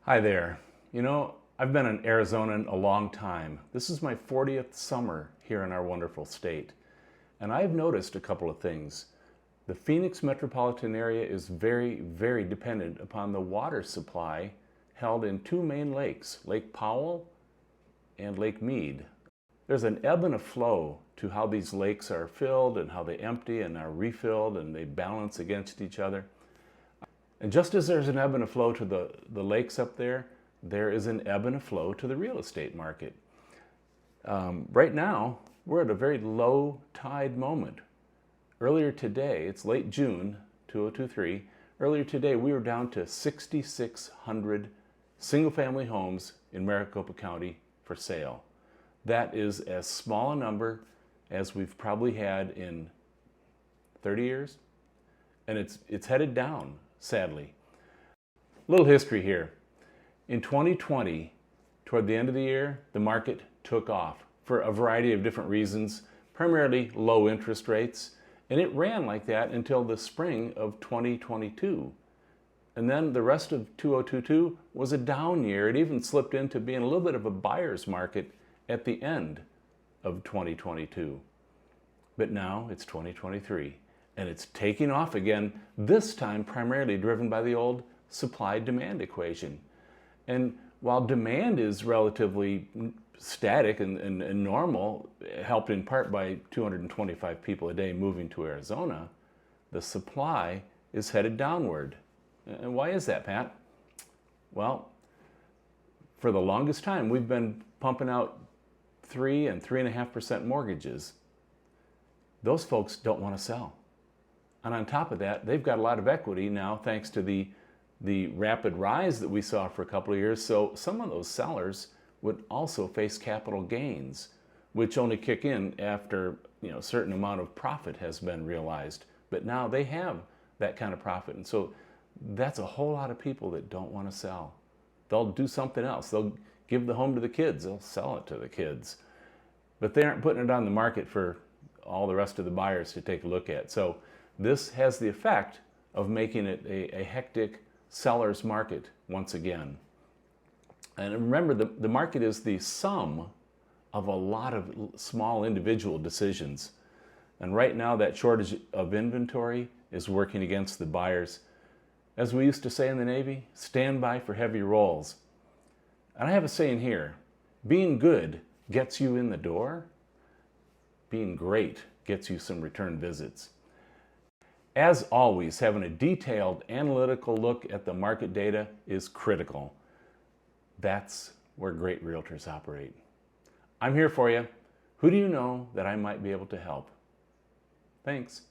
Hi there. I've been an Arizonan a long time. This is my 40th summer here in our wonderful state. And I've noticed a couple of things. The Phoenix metropolitan area is very, very dependent upon the water supply held in two main lakes, Lake Powell and Lake Mead. There's an ebb and a flow to how these lakes are filled and how they empty and are refilled, and they balance against each other. And just as there's an ebb and a flow to the lakes up there, there is an ebb and a flow to the real estate market. Right now, we're at a very low tide moment. Earlier today, it's late June 2023, earlier today we were down to 6,600 single-family homes in Maricopa County for sale. That is as small a number as we've probably had in 30 years, and it's headed down, sadly. A little history here. In 2020, toward the end of the year, the market took off for a variety of different reasons, primarily low interest rates, and it ran like that until the spring of 2022. And then the rest of 2022 was a down year. It even slipped into being a little bit of a buyer's market at the end of 2022. But now it's 2023, and it's taking off again, this time primarily driven by the old supply-demand equation. And while demand is relatively static and normal, helped in part by 225 people a day moving to Arizona, the supply is headed downward. And why is that, Pat? Well, for the longest time, we've been pumping out 3 and 3.5% mortgages. Those folks don't want to sell. And on top of that, they've got a lot of equity now thanks to the rapid rise that we saw for a couple of years. So some of those sellers would also face capital gains, which only kick in after a certain amount of profit has been realized. But now they have that kind of profit. And so that's a whole lot of people that don't want to sell. They'll do something else. They'll give the home to the kids. They'll sell it to the kids. But they aren't putting it on the market for all the rest of the buyers to take a look at. So this has the effect of making it a hectic seller's market once again. And remember, the market is the sum of a lot of small individual decisions. And right now, that shortage of inventory is working against the buyers. As we used to say in the Navy, stand by for heavy rolls. And I have a saying here, being good gets you in the door. Being great gets you some return visits. As always, having a detailed analytical look at the market data is critical. That's where great realtors operate. I'm here for you. Who do you know that I might be able to help? Thanks.